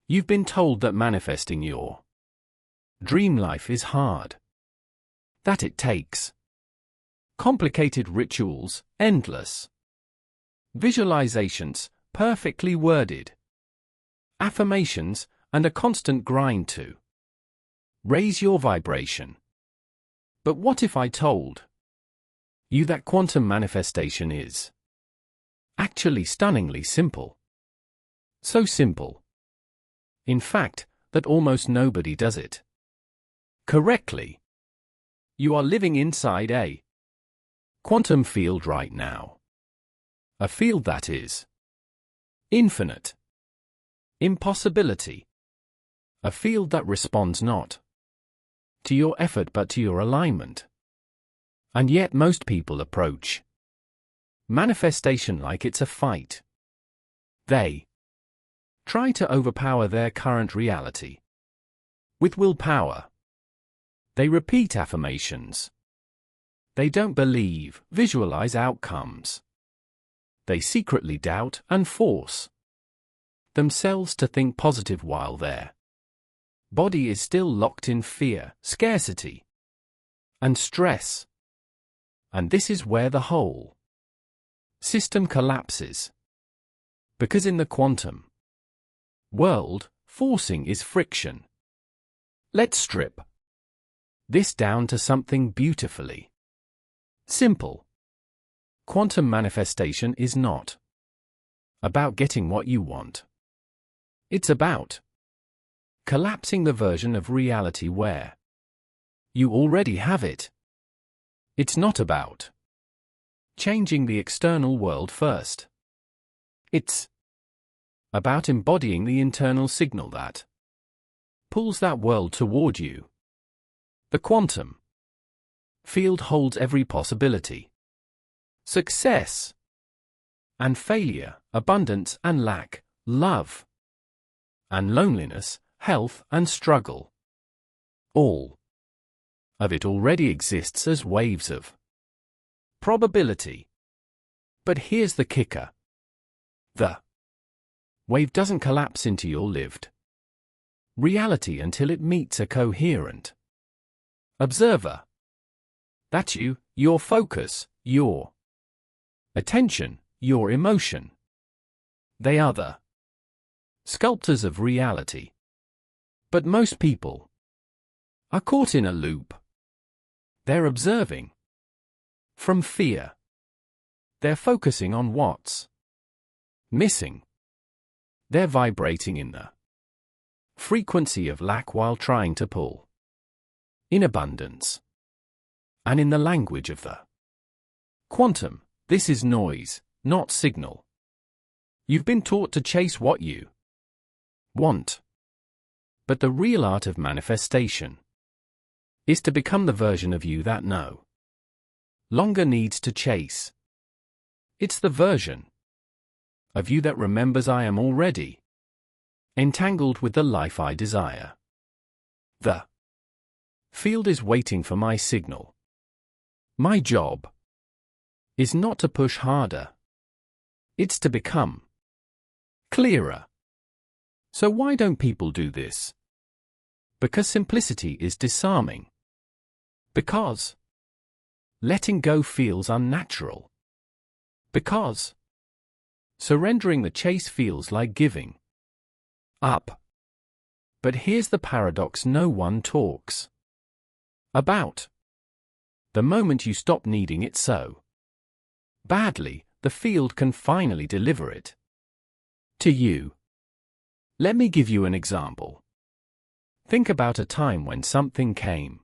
You've been told that manifesting your dream life is hard. That it takes complicated rituals, endless visualizations, perfectly worded affirmations, and a constant grind to raise your vibration. But what if I told you that quantum manifestation is actually stunningly simple? So simple, in fact, that almost nobody does it correctly. You are living inside a quantum field right now. A field that is infinite impossibility. A field that responds not to your effort but to your alignment. And yet most people approach manifestation like it's a fight. They try to overpower their current reality with willpower. They repeat affirmations. They don't believe, visualize outcomes. They secretly doubt and force themselves to think positive while their body is still locked in fear, scarcity, and stress. And this is where the whole system collapses. Because in the quantum world, forcing is friction. Let's strip this down to something beautifully simple. Quantum manifestation is not about getting what you want. It's about collapsing the version of reality where you already have it. It's not about changing the external world first. It's about embodying the internal signal that pulls that world toward you. The quantum field holds every possibility. Success and failure, abundance and lack, love and loneliness, health and struggle. All of it already exists as waves of probability. But here's the kicker. The wave doesn't collapse into your lived reality until it meets a coherent observer. That's you, your focus, your attention, your emotion. They are the sculptors of reality. But most people are caught in a loop. They're observing from fear. They're focusing on what's missing. They're vibrating in the frequency of lack while trying to pull in abundance. And in the language of the quantum, this is noise, not signal. You've been taught to chase what you want. But the real art of manifestation is to become the version of you that no longer needs to chase. It's the version of you that remembers I am already entangled with the life I desire. The field is waiting for my signal. My job is not to push harder. It's to become clearer. So why don't people do this? Because simplicity is disarming. Because letting go feels unnatural. Because surrendering the chase feels like giving up. But here's the paradox no one talks about. The moment you stop needing it so badly, the field can finally deliver it to you. Let me give you an example. Think about a time when something came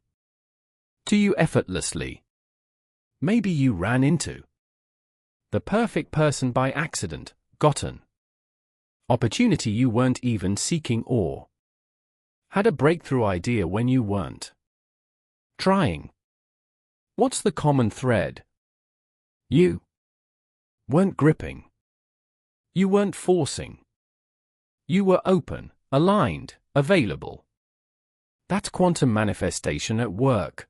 to you effortlessly. Maybe you ran into the perfect person by accident, got an opportunity you weren't even seeking, or had a breakthrough idea when you weren't trying. What's the common thread? You weren't gripping. You weren't forcing. You were open, aligned, available. That's quantum manifestation at work.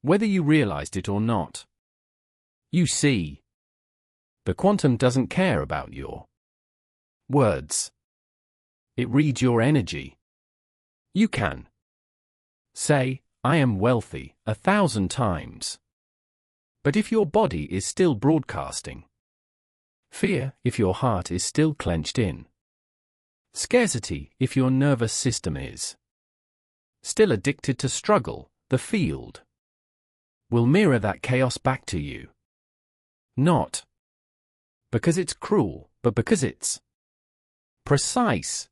Whether you realized it or not. You see, the quantum doesn't care about your words. It reads your energy. You can say, "I am wealthy," 1,000 times. But if your body is still broadcasting fear, if your heart is still clenched in scarcity, if your nervous system is still addicted to struggle, the field will mirror that chaos back to you. Not because it's cruel, but because it's precise.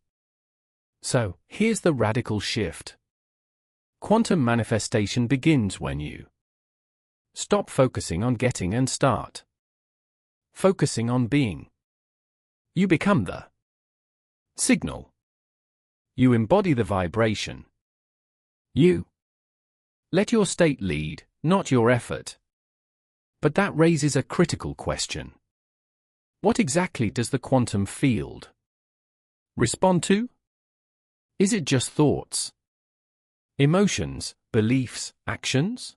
So, here's the radical shift. Quantum manifestation begins when you stop focusing on getting and start focusing on being. You become the signal. You embody the vibration. You let your state lead, not your effort. But that raises a critical question. What exactly does the quantum field respond to? Is it just thoughts, emotions, beliefs, actions?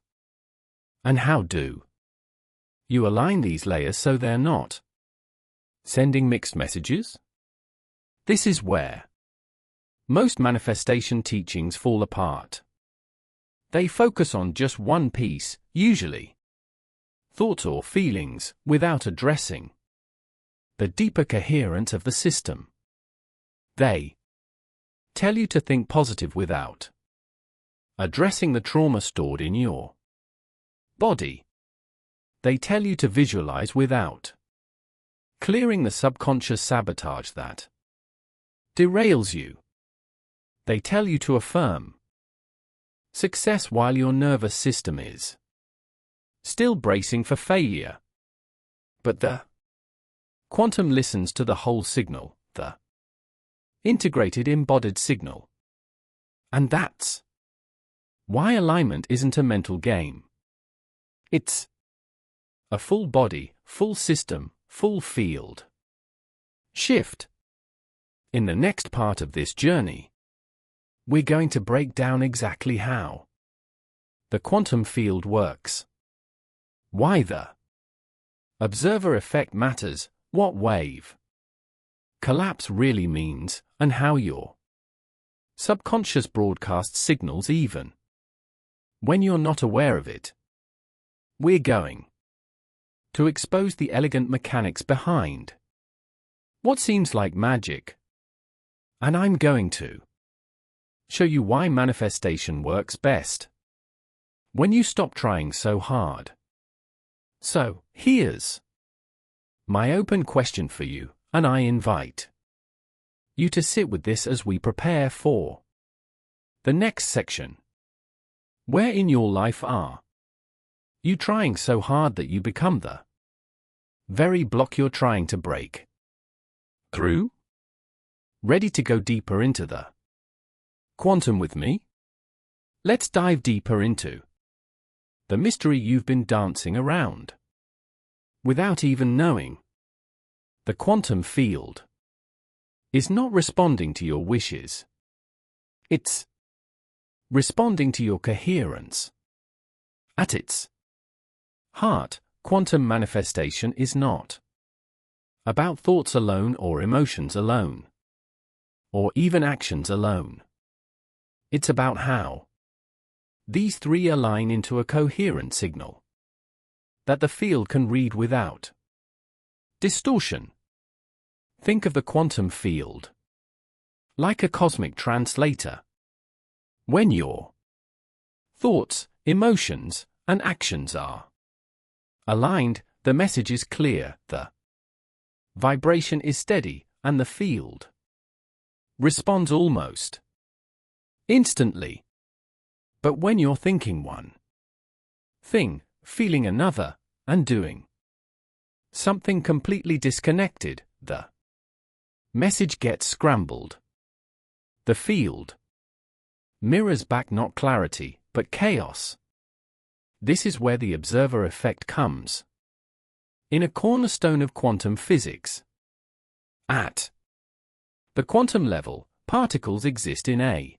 And how do you align these layers so they're not sending mixed messages? This is where most manifestation teachings fall apart. They focus on just one piece, usually thoughts or feelings, without addressing the deeper coherence of the system. They tell you to think positive without addressing the trauma stored in your body. They tell you to visualize without clearing the subconscious sabotage that derails you. They tell you to affirm success while your nervous system is still bracing for failure. But the quantum listens to the whole signal, the integrated embodied signal. And that's why alignment isn't a mental game. It's a full body, full system, full field shift. In the next part of this journey, we're going to break down exactly how the quantum field works, why the observer effect matters, what wave collapse really means, and how your subconscious broadcasts signals even when you're not aware of it. We're going to expose the elegant mechanics behind what seems like magic. And I'm going to show you why manifestation works best when you stop trying so hard. So, here's my open question for you, and I invite you to sit with this as we prepare for the next section. Where in your life are you trying so hard that you become the very block you're trying to break through? Ready to go deeper into the quantum with me? Let's dive deeper into the mystery you've been dancing around without even knowing. The quantum field is not responding to your wishes. It's responding to your coherence. At its heart, quantum manifestation is not about thoughts alone or emotions alone, or even actions alone. It's about how these three align into a coherent signal that the field can read without distortion. Think of the quantum field like a cosmic translator. When your thoughts, emotions, and actions are aligned, the message is clear, the vibration is steady, and the field responds almost instantly. But when you're thinking one thing, feeling another, and doing something completely disconnected, the message gets scrambled. The field mirrors back not clarity, but chaos. This is where the observer effect comes in, a cornerstone of quantum physics. At the quantum level, particles exist in a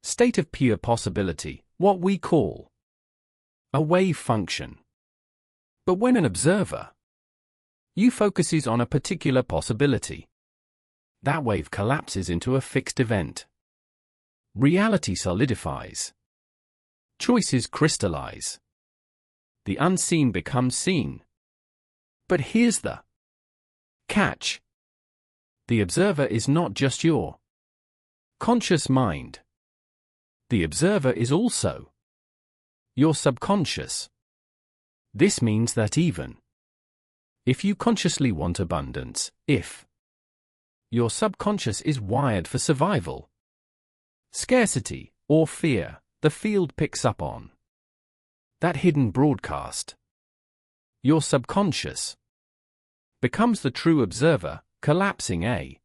state of pure possibility, what we call a wave function. But when an observer focuses on a particular possibility, That wave collapses into a fixed event. Reality solidifies. Choices crystallize. The unseen becomes seen. But here's the catch. The observer is not just your conscious mind. The observer is also your subconscious. This means that even if you consciously want abundance, if your subconscious is wired for survival, scarcity, or fear, the field picks up on that hidden broadcast. Your subconscious becomes the true observer, collapsing a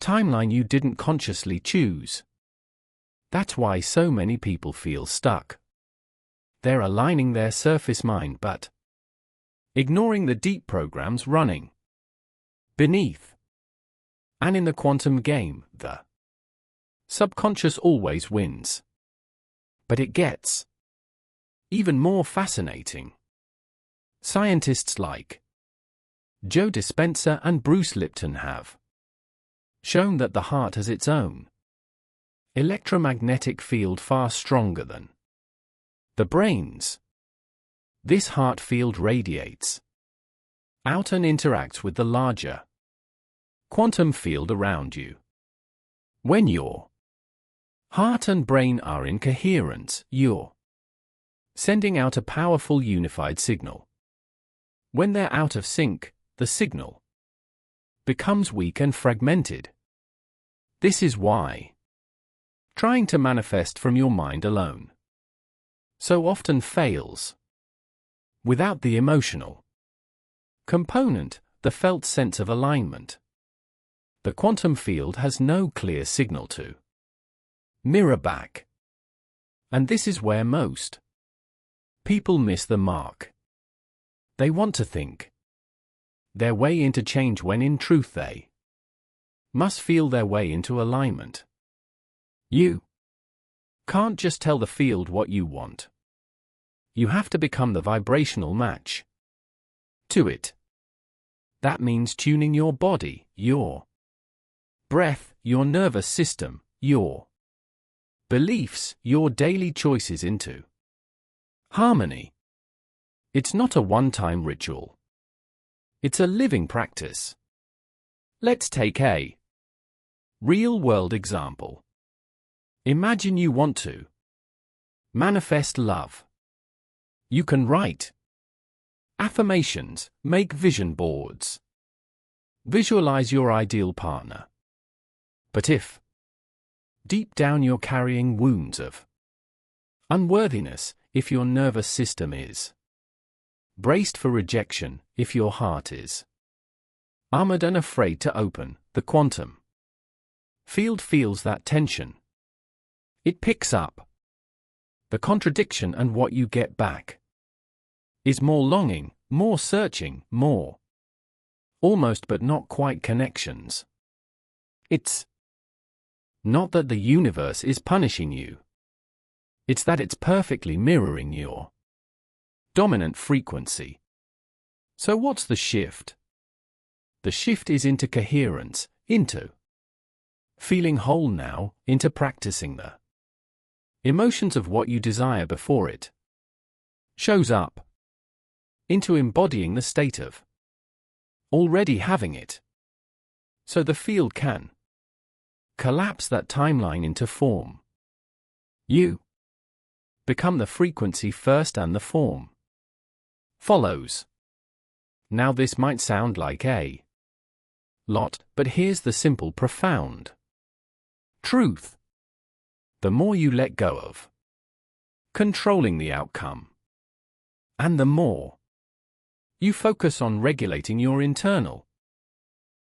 timeline you didn't consciously choose. That's why so many people feel stuck. They're aligning their surface mind but ignoring the deep programs running beneath. And in the quantum game, the subconscious always wins. But it gets even more fascinating. Scientists like Joe Dispenza and Bruce Lipton have shown that the heart has its own electromagnetic field far stronger than the brain's. This heart field radiates out and interacts with the larger quantum field around you. When your heart and brain are in coherence, you're sending out a powerful unified signal. When they're out of sync, the signal becomes weak and fragmented. This is why trying to manifest from your mind alone so often fails. Without the emotional component, the felt sense of alignment, the quantum field has no clear signal to mirror back. And this is where most people miss the mark. They want to think their way into change when in truth they must feel their way into alignment. You can't just tell the field what you want. You have to become the vibrational match to it. That means tuning your body, your breath, your nervous system, your beliefs, your daily choices into harmony. It's not a one-time ritual. It's a living practice. Let's take a real-world example. Imagine you want to manifest love. You can write affirmations, make vision boards, visualize your ideal partner. But if deep down you're carrying wounds of unworthiness, if your nervous system is braced for rejection, if your heart is armored and afraid to open, the quantum field feels that tension. It picks up the contradiction, and what you get back is more longing, more searching, more almost but not quite connections. It's not that the universe is punishing you. It's that it's perfectly mirroring your dominant frequency. So what's the shift? The shift is into coherence, into feeling whole now, into practicing the emotions of what you desire before it shows up, into embodying the state of already having it, so the field can collapse that timeline into form. You become the frequency first and the form follows. Now this might sound like a lot, but here's the simple, profound truth. The more you let go of controlling the outcome, and the more you focus on regulating your internal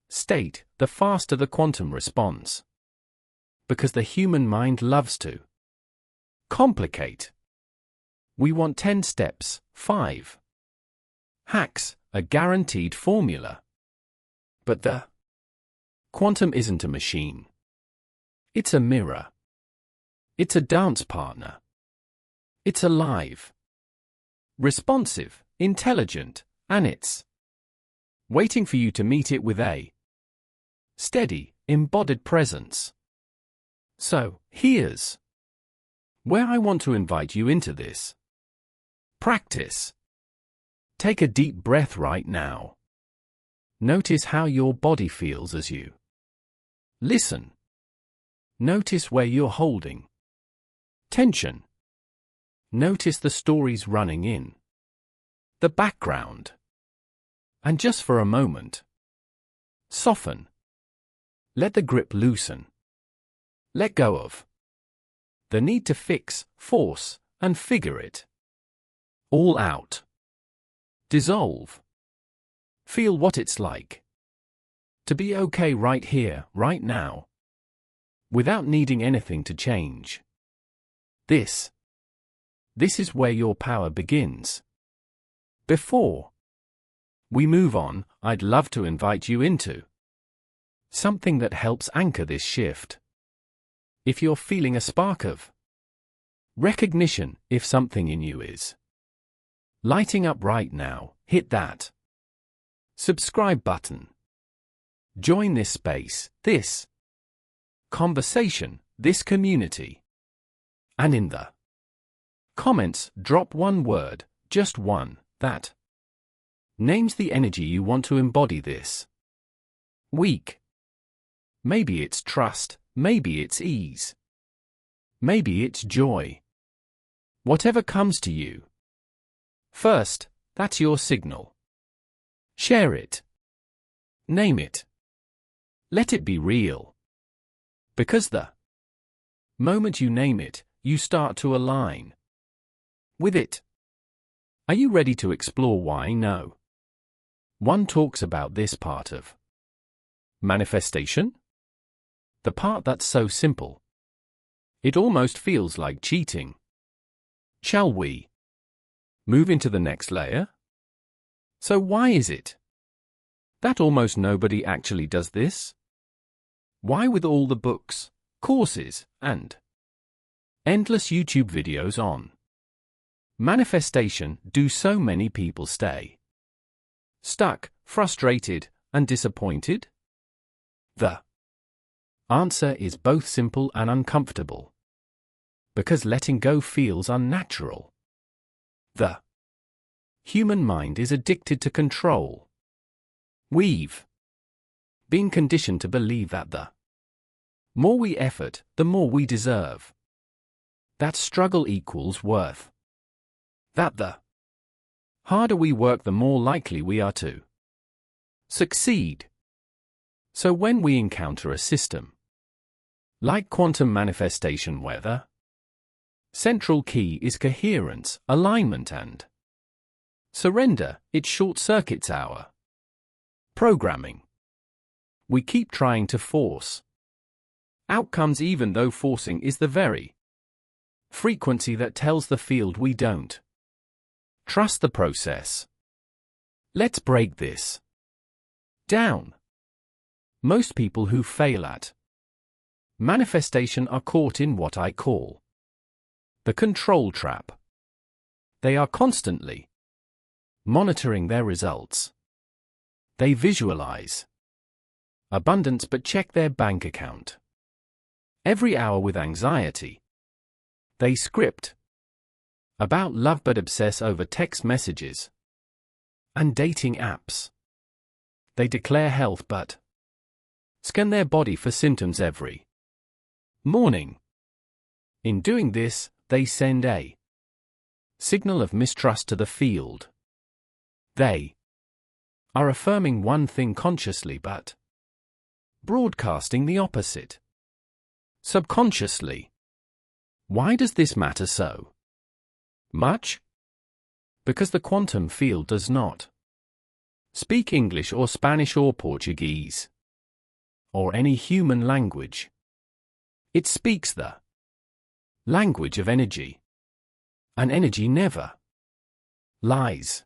state, the faster the quantum response. Because the human mind loves to complicate. We want 10 steps, 5 hacks, a guaranteed formula. But the quantum isn't a machine. It's a mirror. It's a dance partner. It's alive, responsive, intelligent, and it's waiting for you to meet it with a steady, embodied presence. So, here's where I want to invite you into this practice. Take a deep breath right now. Notice how your body feels as you listen. Notice where you're holding tension. Notice the stories running in the background. And just for a moment, soften. Let the grip loosen. Let go of the need to fix, force, and figure it all out. Dissolve. Feel what it's like to be okay right here, right now, without needing anything to change. This is where your power begins. Before we move on, I'd love to invite you into something that helps anchor this shift. If you're feeling a spark of recognition, if something in you is lighting up right now, hit that subscribe button. Join this space, this conversation, this community. And in the comments, drop one word, just one, that names the energy you want to embody this week. Maybe it's trust, maybe it's ease, maybe it's joy. Whatever comes to you first, that's your signal. Share it. Name it. Let it be real. Because the moment you name it, you start to align with it. Are you ready to explore why no one talks about this part of manifestation? The part that's so simple, it almost feels like cheating. Shall we move into the next layer? So why is it that almost nobody actually does this? Why, with all the books, courses, and endless YouTube videos on manifestation, do so many people stay stuck, frustrated, and disappointed? The answer is both simple and uncomfortable. Because letting go feels unnatural. The human mind is addicted to control. We've been conditioned to believe that the more we effort, the more we deserve. That struggle equals worth. That the harder we work, the more likely we are to succeed. So when we encounter a system like quantum manifestation, where the central key is coherence, alignment, and surrender, it short-circuits our programming. We keep trying to force outcomes, even though forcing is the very frequency that tells the field we don't trust the process. Let's break this down. Most people who fail at manifestation are caught in what I call the control trap. They are constantly monitoring their results. They visualize abundance but check their bank account every hour with anxiety. They script about love but obsess over text messages and dating apps. They declare health but scan their body for symptoms every morning. In doing this, they send a signal of mistrust to the field. They are affirming one thing consciously but broadcasting the opposite subconsciously. Why does this matter so much? Because the quantum field does not speak English or Spanish or Portuguese or any human language. It speaks the language of energy. And energy never lies.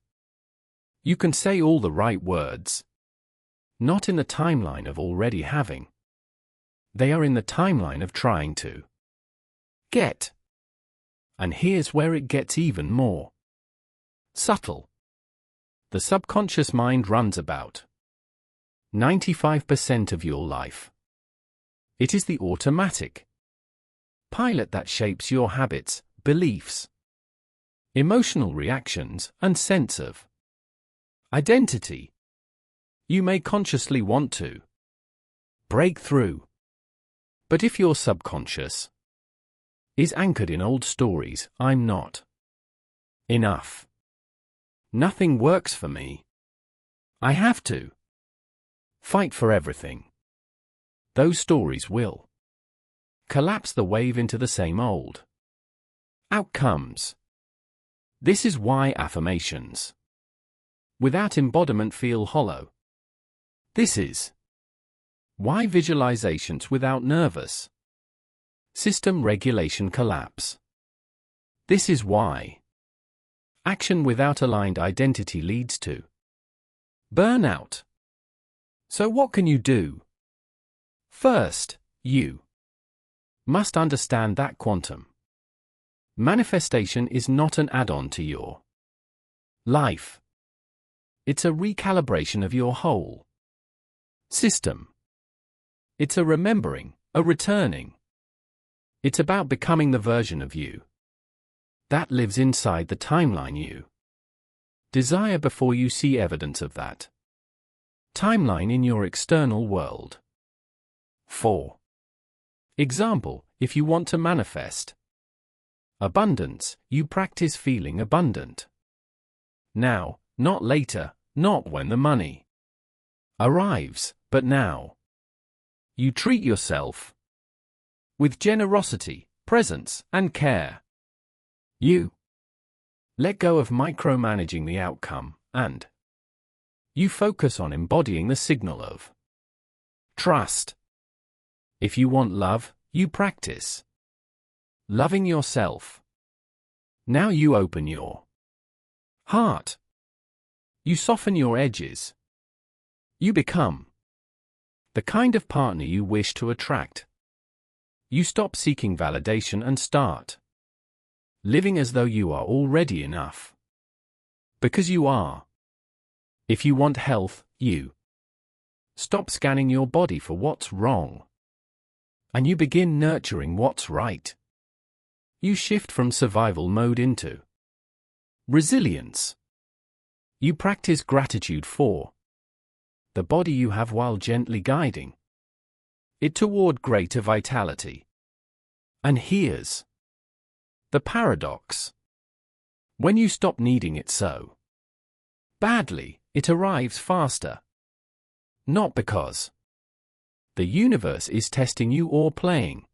You can say all the right words, not in the timeline of already having. They are in the timeline of trying to get. And here's where it gets even more subtle. The subconscious mind runs about 95% of your life. It is the automatic pilot that shapes your habits, beliefs, emotional reactions, and sense of identity. You may consciously want to break through, but if your subconscious is anchored in old stories, I'm not enough, nothing works for me, I have to fight for everything, those stories will collapse the wave into the same old outcomes. This is why affirmations without embodiment feel hollow. This is why visualizations without nervous system regulation collapse. This is why action without aligned identity leads to burnout. So what can you do? First, you must understand that quantum manifestation is not an add-on to your life. It's a recalibration of your whole system. It's a remembering, a returning. It's about becoming the version of you that lives inside the timeline you desire before you see evidence of that timeline in your external world. 4. Example, if you want to manifest abundance, you practice feeling abundant now, not later, not when the money arrives, but now. You treat yourself with generosity, presence, and care. You let go of micromanaging the outcome, and you focus on embodying the signal of trust. If you want love, you practice loving yourself. Now you open your heart. You soften your edges. You become the kind of partner you wish to attract. You stop seeking validation and start living as though you are already enough. Because you are. If you want health, you stop scanning your body for what's wrong, and you begin nurturing what's right. You shift from survival mode into resilience. You practice gratitude for the body you have while gently guiding it toward greater vitality. And here's the paradox. When you stop needing it so badly, it arrives faster. Not because the universe is testing you or playing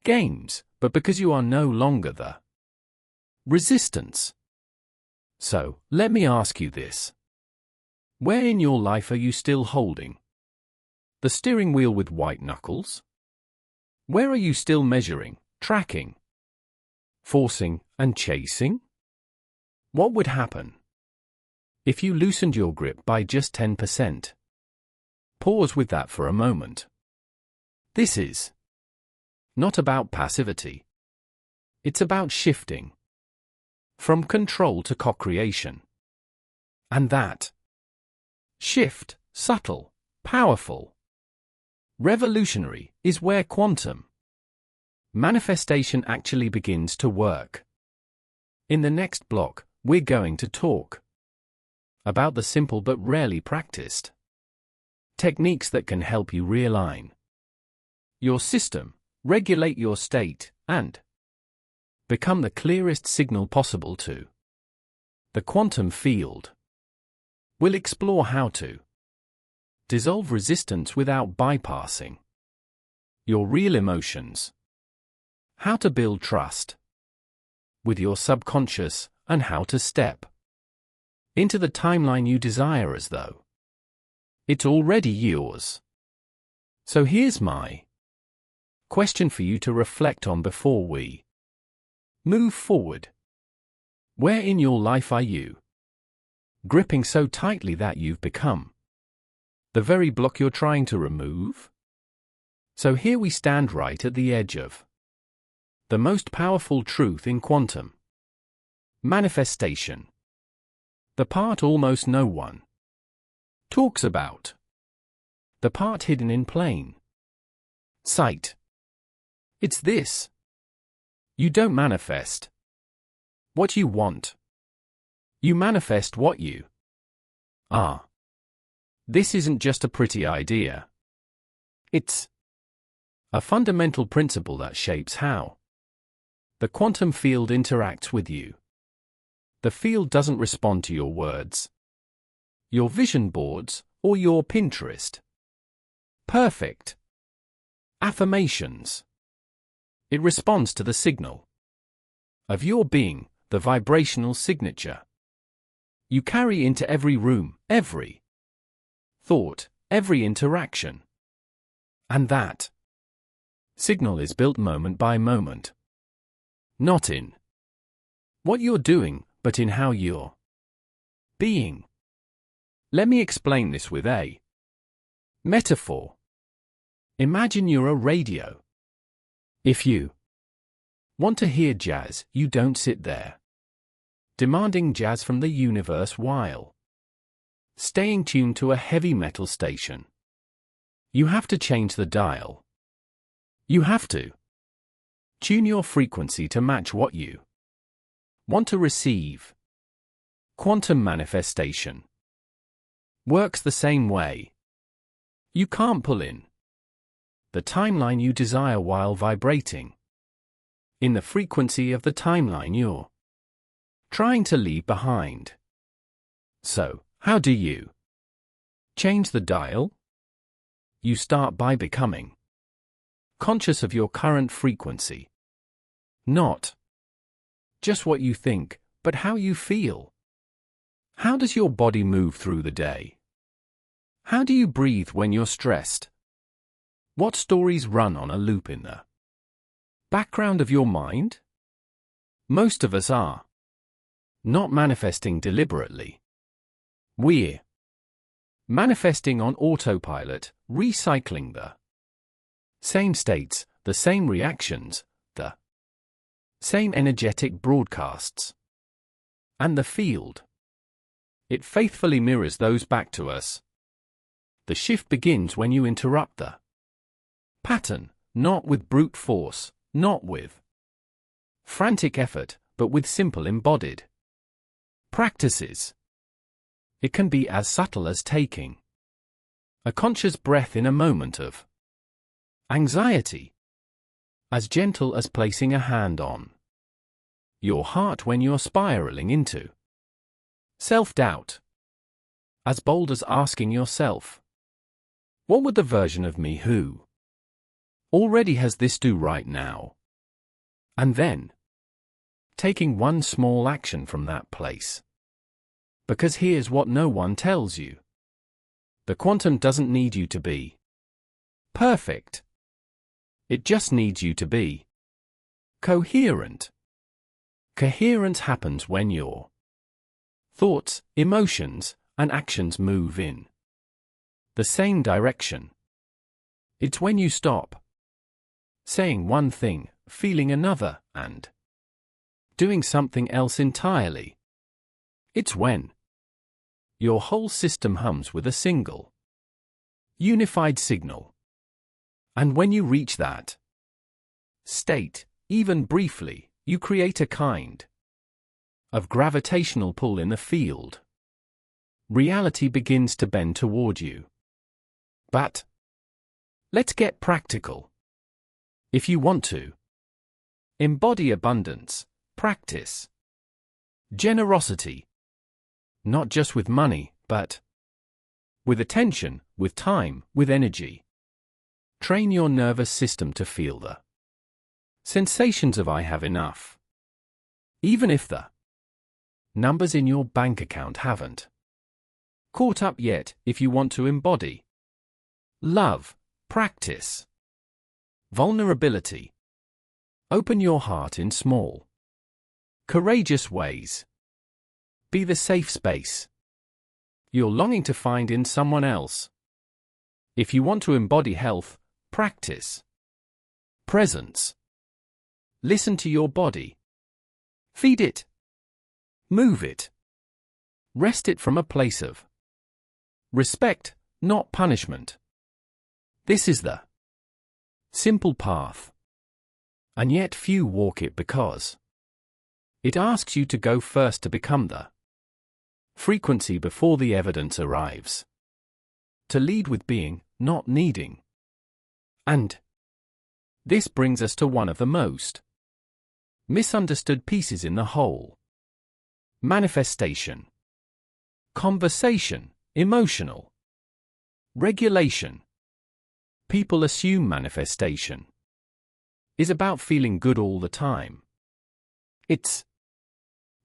games, but because you are no longer the resistance. So, let me ask you this. Where in your life are you still holding the steering wheel with white knuckles? Where are you still measuring, tracking, forcing, and chasing? What would happen if you loosened your grip by just 10%? Pause with that for a moment. This is not about passivity. It's about shifting from control to co-creation. And that shift, subtle, powerful, revolutionary, is where quantum manifestation actually begins to work. In the next block, we're going to talk about the simple but rarely practiced techniques that can help you realign your system, regulate your state, and become the clearest signal possible to the quantum field. We'll explore how to dissolve resistance without bypassing your real emotions, how to build trust with your subconscious, and how to step into the timeline you desire as though it's already yours. So here's my question for you to reflect on before we move forward. Where in your life are you gripping so tightly that you've become the very block you're trying to remove? So here we stand right at the edge of the most powerful truth in quantum manifestation. The part almost no one talks about. The part hidden in plain sight. It's this. You don't manifest what you want. You manifest what you are. This isn't just a pretty idea. It's a fundamental principle that shapes how the quantum field interacts with you. The field doesn't respond to your words, your vision boards, or your Pinterest perfect affirmations. It responds to the signal of your being, the vibrational signature you carry into every room, every thought, every interaction. And that signal is built moment by moment. Not in what you're doing, but in how you're being. Let me explain this with a metaphor. Imagine you're a radio. If you want to hear jazz, you don't sit there demanding jazz from the universe while staying tuned to a heavy metal station. You have to change the dial. You have to tune your frequency to match what you want to receive. Quantum manifestation works the same way. You can't pull in the timeline you desire while vibrating in the frequency of the timeline you're trying to leave behind. So, how do you change the dial? You start by becoming conscious of your current frequency. Not just what you think, but how you feel. How does your body move through the day? How do you breathe when you're stressed? What stories run on a loop in the background of your mind? Most of us are not manifesting deliberately. We're manifesting on autopilot, recycling the same states, the same reactions, the same energetic broadcasts. And the field, it faithfully mirrors those back to us. The shift begins when you interrupt the pattern, not with brute force, not with frantic effort, but with simple embodied practices. It can be as subtle as taking a conscious breath in a moment of anxiety, as gentle as placing a hand on your heart when you're spiraling into self-doubt, as bold as asking yourself, what would the version of me who already has this do right now? And then taking one small action from that place. Because here's what no one tells you. The quantum doesn't need you to be perfect. It just needs you to be coherent. Coherence happens when your thoughts, emotions, and actions move in the same direction. It's when you stop saying one thing, feeling another, and doing something else entirely. It's when your whole system hums with a single, unified signal. And when you reach that state, even briefly, you create a kind of gravitational pull in the field. Reality begins to bend toward you. But let's get practical. If you want to embody abundance, practice generosity. Not just with money, but with attention, with time, with energy. Train your nervous system to feel the sensations of I have enough. Even if the numbers in your bank account haven't caught up yet, if you want to embody love, practice vulnerability. Open your heart in small, courageous ways. Be the safe space you're longing to find in someone else. If you want to embody health, practice presence. Listen to your body. Feed it. Move it. Rest it from a place of respect, not punishment. This is the simple path. And yet few walk it because it asks you to go first to become the frequency before the evidence arrives. To lead with being, not needing. And this brings us to one of the most misunderstood pieces in the whole. Manifestation. Conversation, emotional. Regulation. People assume manifestation is about feeling good all the time. It's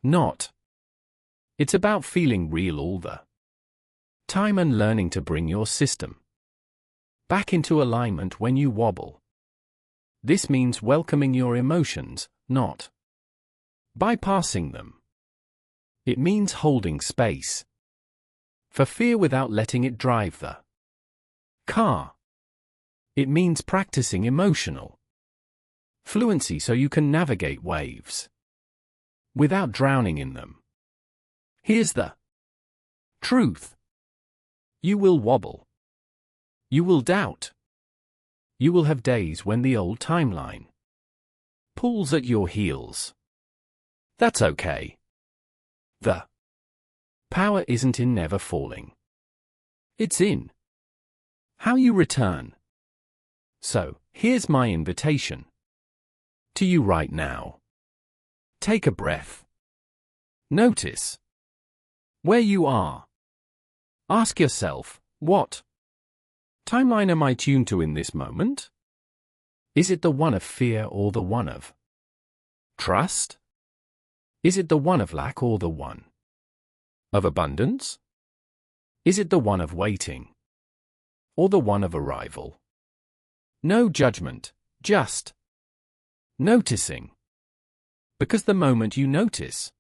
not. It's about feeling real all the time and learning to bring your system back into alignment when you wobble. This means welcoming your emotions, not bypassing them. It means holding space for fear without letting it drive the car. It means practicing emotional fluency so you can navigate waves without drowning in them. Here's the truth. You will wobble. You will doubt. You will have days when the old timeline pulls at your heels. That's okay. The power isn't in never falling. It's in how you return. So, here's my invitation to you right now. Take a breath. Notice where you are. Ask yourself, what timeline am I tuned to in this moment? Is it the one of fear or the one of trust? Is it the one of lack or the one of abundance? Is it the one of waiting or the one of arrival? No judgment, just noticing. Because the moment you notice,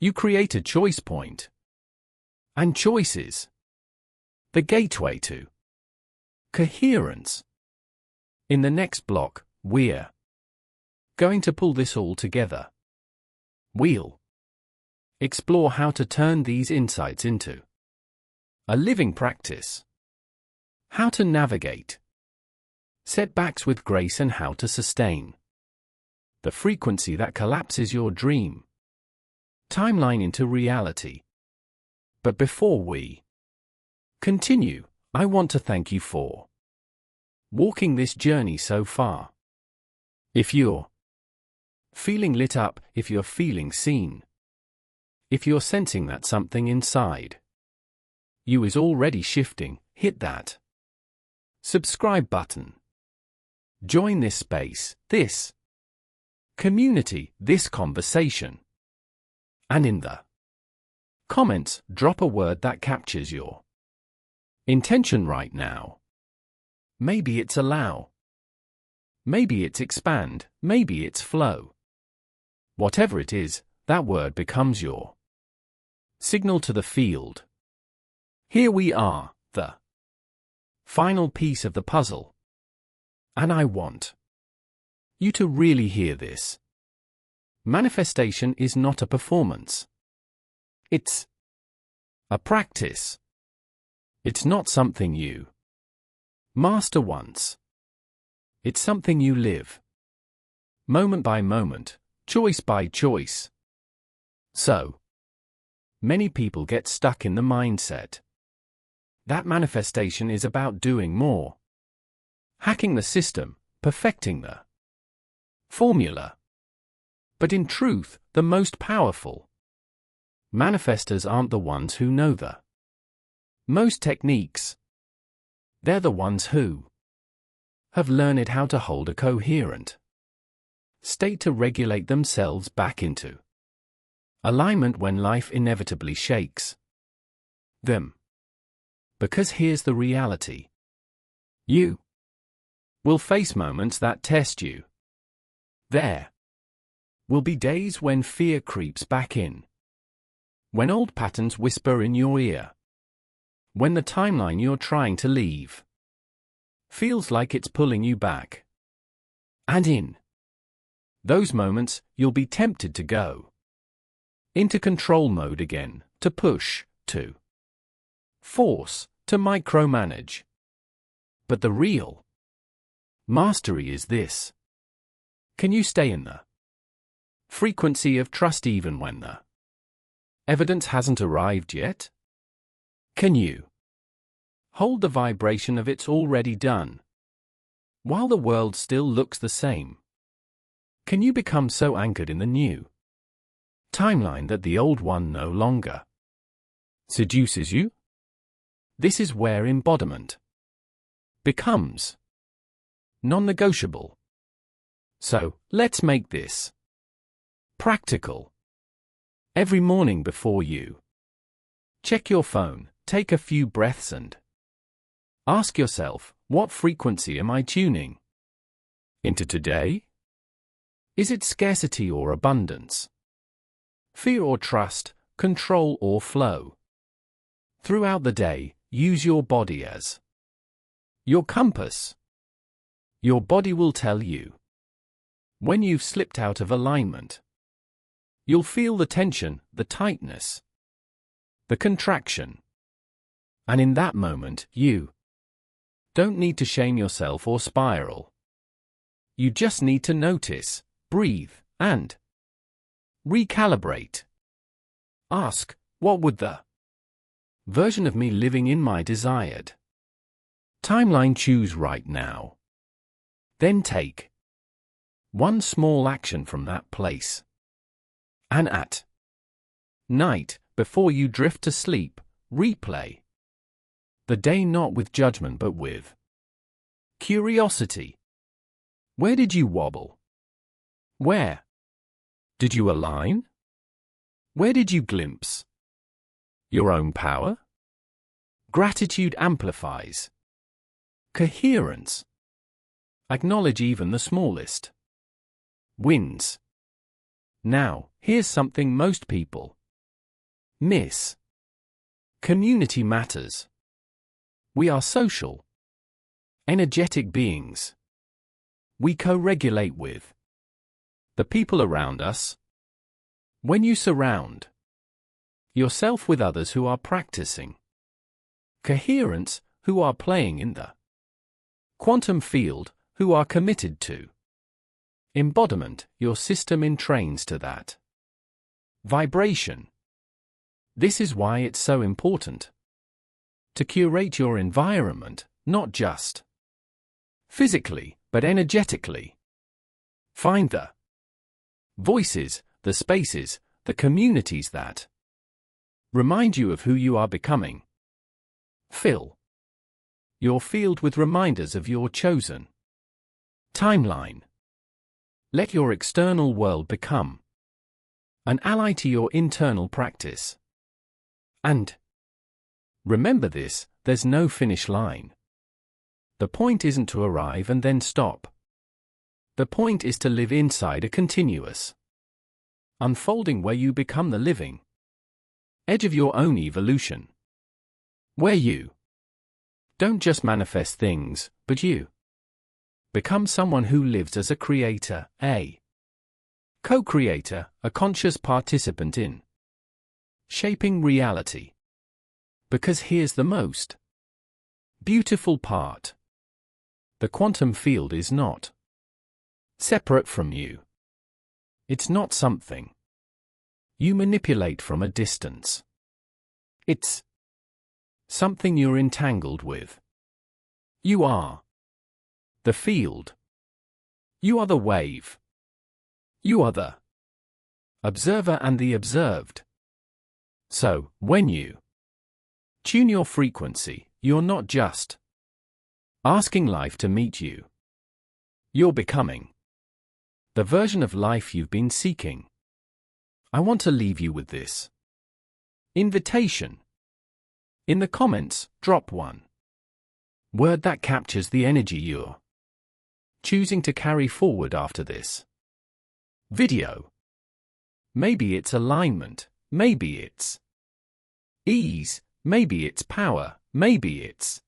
you create a choice point. And choices, the gateway to coherence. In the next block, we're going to pull this all together. We'll explore how to turn these insights into a living practice, how to navigate setbacks with grace, and how to sustain the frequency that collapses your dream timeline into reality. But before we continue, I want to thank you for walking this journey so far. If you're feeling lit up, if you're feeling seen, if you're sensing that something inside you is already shifting, hit that subscribe button. Join this space, this community, this conversation. And in the comments, drop a word that captures your intention right now. Maybe it's allow. Maybe it's expand. Maybe it's flow. Whatever it is, that word becomes your signal to the field. Here we are, the final piece of the puzzle. And I want you to really hear this. Manifestation is not a performance. It's a practice. It's not something you master once. It's something you live. Moment by moment, choice by choice. So many people get stuck in the mindset that manifestation is about doing more, hacking the system, perfecting the formula. But in truth, the most powerful manifestors aren't the ones who know the most techniques. They're the ones who have learned how to hold a coherent state to regulate themselves back into alignment when life inevitably shakes them. Because here's the reality. You will face moments that test you. There will be days when fear creeps back in. When old patterns whisper in your ear. When the timeline you're trying to leave feels like it's pulling you back. And in those moments, you'll be tempted to go into control mode again, to push, to force, to micromanage. But the real mastery is this. Can you stay in the frequency of trust even when the evidence hasn't arrived yet? Can you hold the vibration of it's already done while the world still looks the same? Can you become so anchored in the new timeline that the old one no longer seduces you? This is where embodiment becomes non-negotiable. So, let's make this practical. Every morning before you check your phone, take a few breaths and ask yourself, what frequency am I tuning into today? Is it scarcity or abundance? Fear or trust, control or flow? Throughout the day, use your body as your compass. Your body will tell you when you've slipped out of alignment. You'll feel the tension, the tightness, the contraction. And in that moment, you don't need to shame yourself or spiral. You just need to notice, breathe, and recalibrate. Ask, what would the version of me living in my desired timeline choose right now? Then take one small action from that place. And at night, before you drift to sleep, replay the day not with judgment but with curiosity. Where did you wobble? Where did you align? Where did you glimpse your own power? Gratitude amplifies coherence. Acknowledge even the smallest wins. Now, here's something most people miss. Community matters. We are social, energetic beings. We co-regulate with the people around us. When you surround yourself with others who are practicing coherence, who are playing in the quantum field, who are committed to embodiment, your system entrains to that vibration. This is why it's so important to curate your environment, not just physically, but energetically. Find the voices, the spaces, the communities that remind you of who you are becoming. Fill your field with reminders of your chosen timeline. Let your external world become an ally to your internal practice. And remember this, there's no finish line. The point isn't to arrive and then stop. The point is to live inside a continuous unfolding where you become the living edge of your own evolution. Where you don't just manifest things, but you become someone who lives as a creator, a co-creator, a conscious participant in shaping reality. Because here's the most beautiful part. The quantum field is not separate from you. It's not something you manipulate from a distance. It's something you're entangled with. You are the field. You are the wave. You are the observer and the observed. So, when you tune your frequency, you're not just asking life to meet you. You're becoming the version of life you've been seeking. I want to leave you with this invitation. In the comments, drop one word that captures the energy you're choosing to carry forward after this video. Maybe it's alignment, maybe it's ease, maybe it's power, maybe it's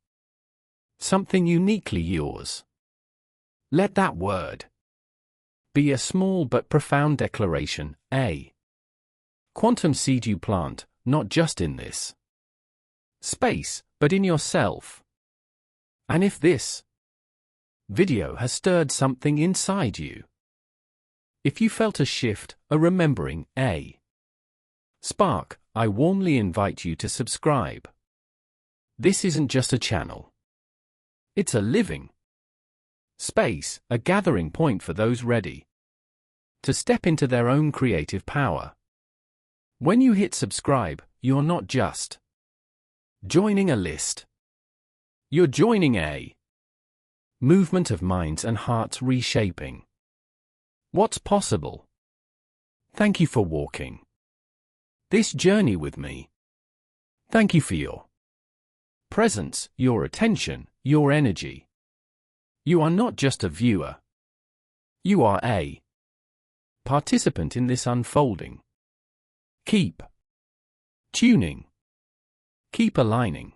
something uniquely yours. Let that word be a small but profound declaration, a quantum seed you plant, not just in this space, but in yourself. And if this video has stirred something inside you, if you felt a shift, a remembering, a spark, I warmly invite you to subscribe. This isn't just a channel. It's a living space, a gathering point for those ready to step into their own creative power. When you hit subscribe, you're not just joining a list. You're joining a movement of minds and hearts reshaping what's possible. Thank you for walking this journey with me. Thank you for your presence, your attention, your energy. You are not just a viewer. You are a participant in this unfolding. Keep tuning. Keep aligning.